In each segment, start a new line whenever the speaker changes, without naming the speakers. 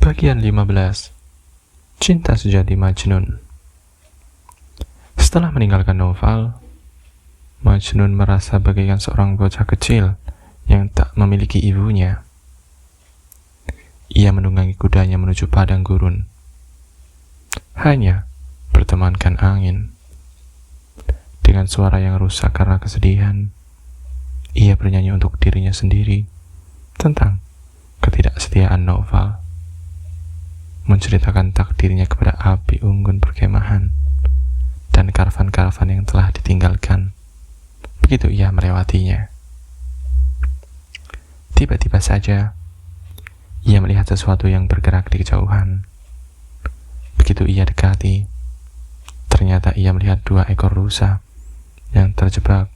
Bagian 15. Cinta Sejati Majnun. Setelah meninggalkan Naufal, Majnun merasa bagaikan seorang bocah kecil yang tak memiliki ibunya. Ia menunggangi kudanya menuju padang gurun, hanya bertemankan angin. Dengan suara yang rusak karena kesedihan, ia bernyanyi untuk dirinya sendiri tentang ketidaksetiaan Naufal, menceritakan takdirnya kepada api unggun perkemahan dan karavan-karavan yang telah ditinggalkan begitu ia melewatinya. Tiba-tiba saja ia melihat sesuatu yang bergerak di kejauhan. Begitu ia dekati, ternyata ia melihat 2 ekor rusa yang terjebak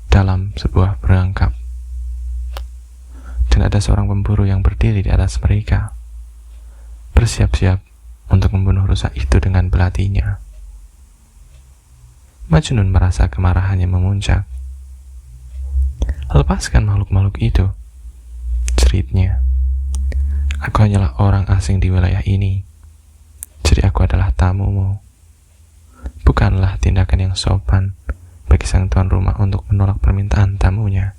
dalam sebuah perangkap, dan ada seorang pemburu yang berdiri di atas mereka, bersiap-siap untuk membunuh rusa itu dengan belatinya. Majnun merasa kemarahannya memuncak. "Lepaskan makhluk-makhluk itu," ceritnya. "Aku hanyalah orang asing di wilayah ini, jadi aku adalah tamumu. Bukanlah tindakan yang sopan bagi sang tuan rumah untuk menolak permintaan tamunya.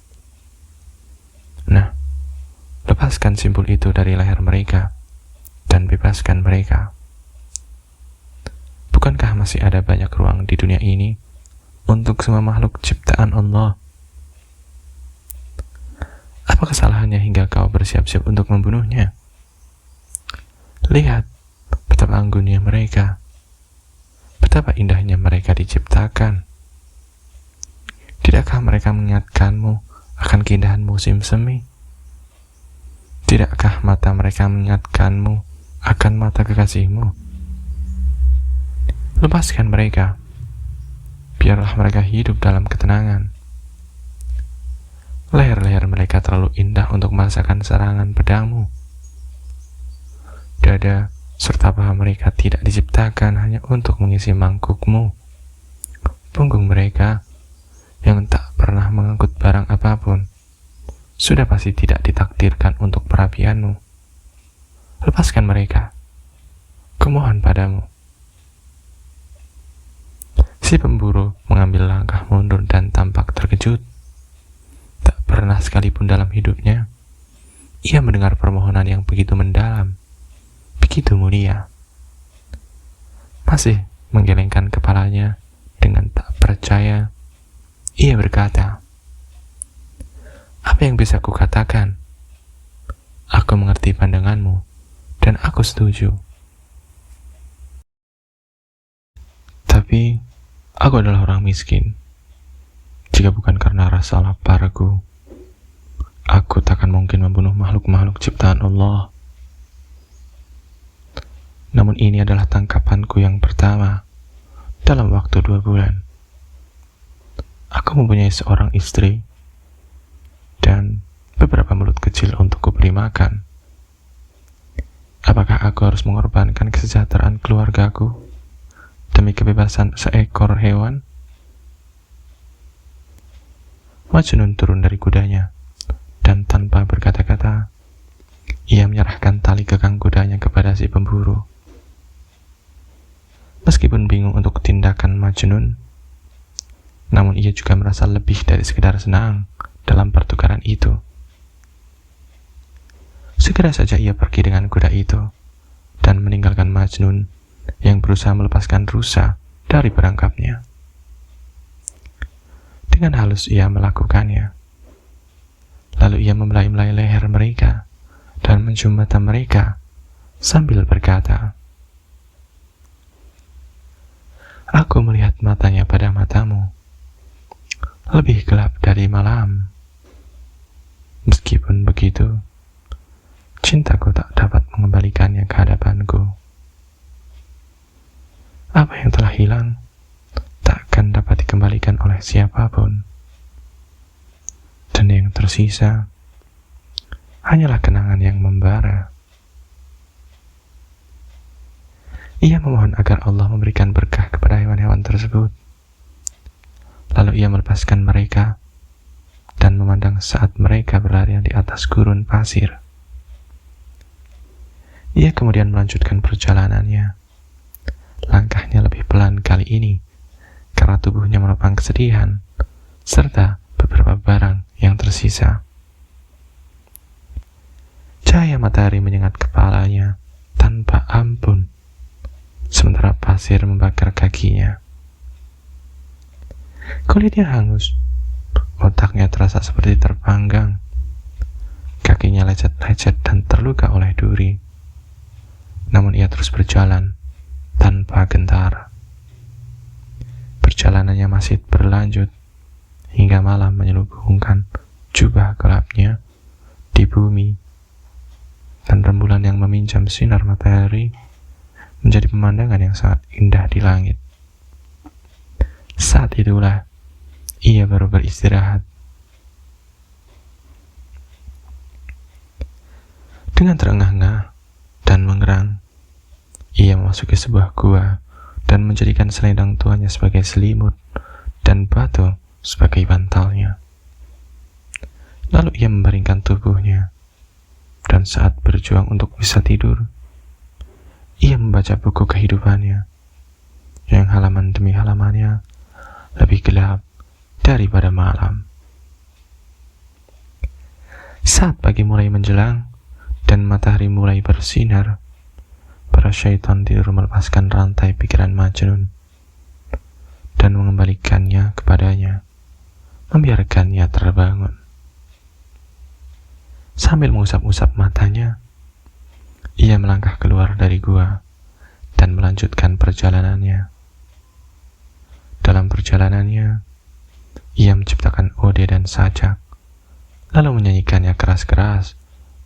Nah, lepaskan simpul itu dari leher mereka dan bebaskan mereka. Bukankah masih ada banyak ruang di dunia ini untuk semua makhluk ciptaan Allah? Apa kesalahannya hingga kau bersiap-siap untuk membunuhnya? Lihat betapa anggunnya mereka, betapa indahnya mereka diciptakan. Tidakkah mereka mengingatkanmu akan keindahan musim semi? Tidakkah mata mereka mengingatkanmu akan mata kekasihmu? Lepaskan mereka, biarlah mereka hidup dalam ketenangan. Leher-leher mereka terlalu indah untuk merasakan serangan pedangmu. Dada serta paha mereka tidak diciptakan hanya untuk mengisi mangkukmu. Punggung mereka yang tak pernah mengangkut barang apapun sudah pasti tidak ditakdirkan untuk perapianmu. Lepaskan mereka, kumohon padamu." Si pemburu mengambil langkah mundur dan tampak terkejut. Tak pernah sekalipun dalam hidupnya ia mendengar permohonan yang begitu mendalam, begitu mulia. Masih menggelengkan kepalanya dengan tak percaya, ia berkata, "Apa yang bisa kukatakan? Aku mengerti pandanganmu dan aku setuju. Tapi aku adalah orang miskin. Jika bukan karena rasa laparku, aku takkan mungkin membunuh makhluk-makhluk ciptaan Allah. Namun ini adalah tangkapanku yang pertama dalam waktu 2 bulan. Aku mempunyai seorang istri dan beberapa mulut kecil untuk kuberi makan. Apakah aku harus mengorbankan kesejahteraan keluargaku demi kebebasan seekor hewan?" Majnun turun dari kudanya, dan tanpa berkata-kata, ia menyerahkan tali kekang kudanya kepada si pemburu. Meskipun bingung untuk tindakan Majnun, namun ia juga merasa lebih dari sekedar senang dalam pertukaran itu. Segera saja ia pergi dengan kuda itu, dan meninggalkan Majnun yang berusaha melepaskan rusa dari perangkapnya. Dengan halus ia melakukannya. Lalu ia membelai-belai leher mereka dan mencium mata mereka sambil berkata, "Aku melihat matanya pada matamu, lebih gelap dari malam. Meskipun begitu, cintaku tak dapat mengembalikannya ke hadapanku. Apa yang telah hilang takkan dapat dikembalikan oleh siapapun, dan yang tersisa hanyalah kenangan yang membara." Ia memohon agar Allah memberikan berkah kepada hewan-hewan tersebut. Lalu ia melepaskan mereka dan memandang saat mereka berlarian di atas gurun pasir. Ia kemudian melanjutkan perjalanannya. Langkahnya lebih pelan kali ini, karena tubuhnya menopang kesedihan, serta beberapa barang yang tersisa. Cahaya matahari menyengat kepalanya tanpa ampun, sementara pasir membakar kakinya. Kulitnya hangus, otaknya terasa seperti terpanggang, kakinya lecet-lecet dan terluka oleh duri. Namun ia terus berjalan tanpa gentar. Perjalanannya masih berlanjut hingga malam menyelubungkan jubah gelapnya di bumi, dan rembulan yang meminjam sinar matahari menjadi pemandangan yang sangat indah di langit. Saat itulah ia baru beristirahat. Dengan terengah-engah dan mengerang, ia memasuki sebuah gua dan menjadikan selendang tuanya sebagai selimut dan batu sebagai bantalnya. Lalu ia membaringkan tubuhnya, dan saat berjuang untuk bisa tidur, ia membaca buku kehidupannya, yang halaman demi halamannya lebih gelap daripada malam. Saat pagi mulai menjelang dan matahari mulai bersinar, para syaitan tidur melepaskan rantai pikiran Majnun dan mengembalikannya kepadanya, membiarkannya terbangun. Sambil mengusap-usap matanya, ia melangkah keluar dari gua dan melanjutkan perjalanannya. Dalam perjalanannya, ia menciptakan ode dan sajak, lalu menyanyikannya keras-keras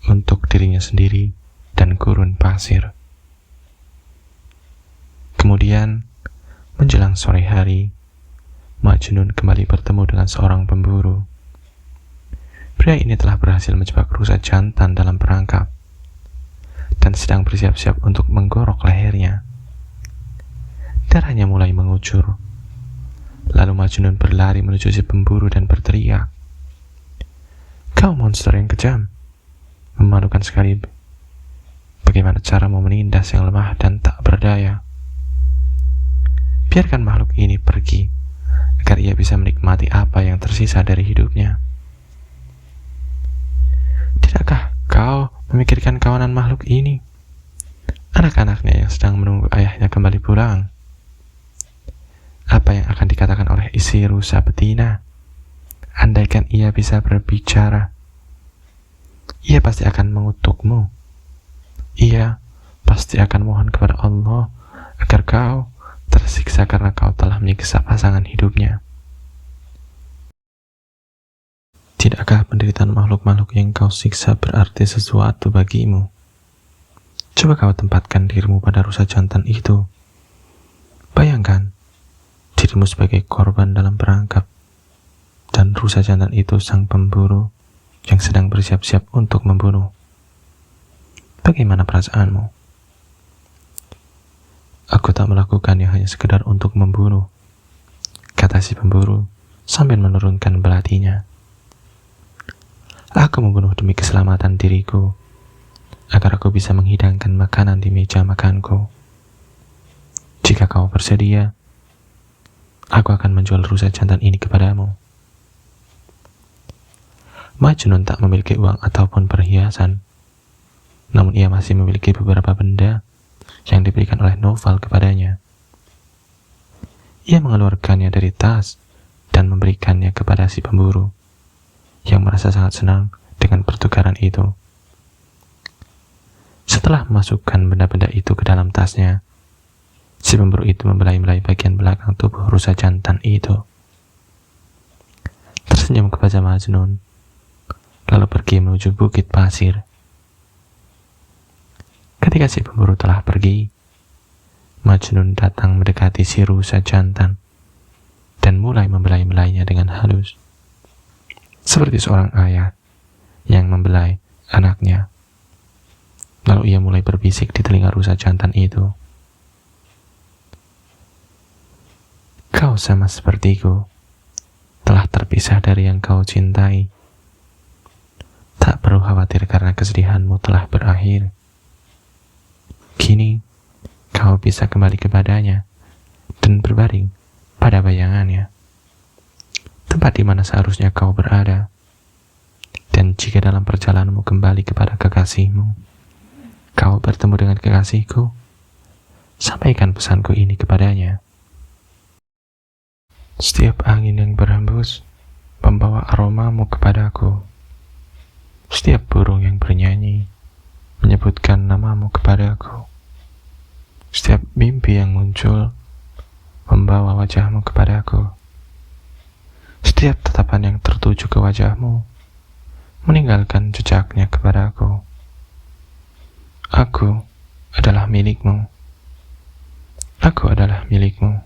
untuk dirinya sendiri dan gurun pasir. Kemudian, menjelang sore hari, Majnun kembali bertemu dengan seorang pemburu. Pria ini telah berhasil menjebak rusa jantan dalam perangkap dan sedang bersiap-siap untuk menggorok lehernya. Darahnya mulai mengucur. Lalu Majnun berlari menuju si pemburu dan berteriak, "Kau monster yang kejam! Memalukan sekali. Bagaimana caramu menindas yang lemah dan tak berdaya? Biarkan makhluk ini pergi, agar ia bisa menikmati apa yang tersisa dari hidupnya. Tidakkah kau memikirkan kawanan makhluk ini? Anak-anaknya yang sedang menunggu ayahnya kembali pulang. Apa yang akan dikatakan oleh isi rusa betina? Andaikan ia bisa berbicara, ia pasti akan mengutukmu. Ia pasti akan mohon kepada Allah agar kau tersiksa karena kau telah menyiksa pasangan hidupnya. Tidakkah penderitaan makhluk-makhluk yang kau siksa berarti sesuatu bagimu? Coba kau tempatkan dirimu pada rusa jantan itu. Bayangkan dirimu sebagai korban dalam perangkap, dan rusa jantan itu sang pemburu yang sedang bersiap-siap untuk membunuh. Bagaimana perasaanmu?" "Aku tak melakukannya hanya sekedar untuk membunuh," kata si pemburu sambil menurunkan belatinya. "Aku membunuh demi keselamatan diriku, agar aku bisa menghidangkan makanan di meja makanku. Jika kau bersedia, aku akan menjual rusa jantan ini kepadamu." Majnun tak memiliki uang ataupun perhiasan, namun ia masih memiliki beberapa benda yang diberikan oleh Noval kepadanya. Ia mengeluarkannya dari tas dan memberikannya kepada si pemburu, yang merasa sangat senang dengan pertukaran itu. Setelah memasukkan benda-benda itu ke dalam tasnya, si pemburu itu membelai-belai bagian belakang tubuh rusa jantan itu. Tersenyum kepada Majnun, lalu pergi menuju bukit pasir. Ketika si pemburu telah pergi, Majnun datang mendekati si rusa jantan dan mulai membelai-belainya dengan halus, seperti seorang ayah yang membelai anaknya. Lalu ia mulai berbisik di telinga rusa jantan itu, "Kau sama sepertiku, telah terpisah dari yang kau cintai. Tak perlu khawatir karena kesedihanmu telah berakhir. bisa kembali kepadanya dan berbaring pada bayangannya, tempat di mana seharusnya kau berada. Dan jika dalam perjalananmu kembali kepada kekasihmu, kau bertemu dengan kekasihku, sampaikan pesanku ini kepadanya. Setiap angin yang berhembus membawa aromamu kepadaku. Setiap burung yang bernyanyi menyebutkan namamu kepadaku. Setiap mimpi yang muncul membawa wajahmu kepadaku. Setiap tatapan yang tertuju ke wajahmu meninggalkan jejaknya kepadaku. Aku adalah milikmu. Aku adalah milikmu.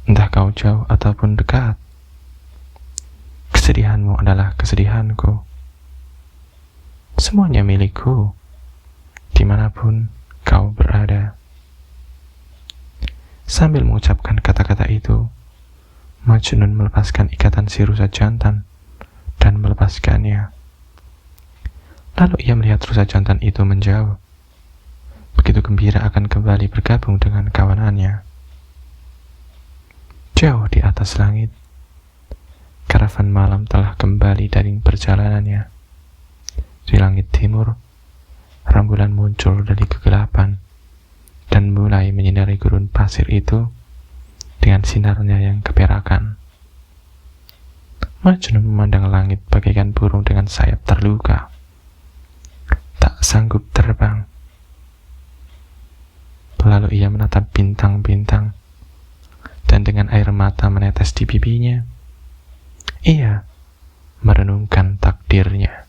Entah kau jauh ataupun dekat. Kesedihanmu adalah kesedihanku. Semuanya milikku, dimanapun kau berada. Sambil mengucapkan kata-kata itu, Majnun melepaskan ikatan si rusa jantan dan melepaskannya. Lalu ia melihat rusa jantan itu menjauh, begitu gembira akan kembali bergabung dengan kawanannya. Jauh di atas langit, karavan malam telah kembali dari perjalanannya. Di langit timur, rembulan muncul dari kegelapan dan mulai menyinari gurun pasir itu dengan sinarnya yang keperakan. Majnun memandang langit bagaikan burung dengan sayap terluka, tak sanggup terbang. Lalu ia menatap bintang-bintang, dan dengan air mata menetes di pipinya, ia merenungkan takdirnya.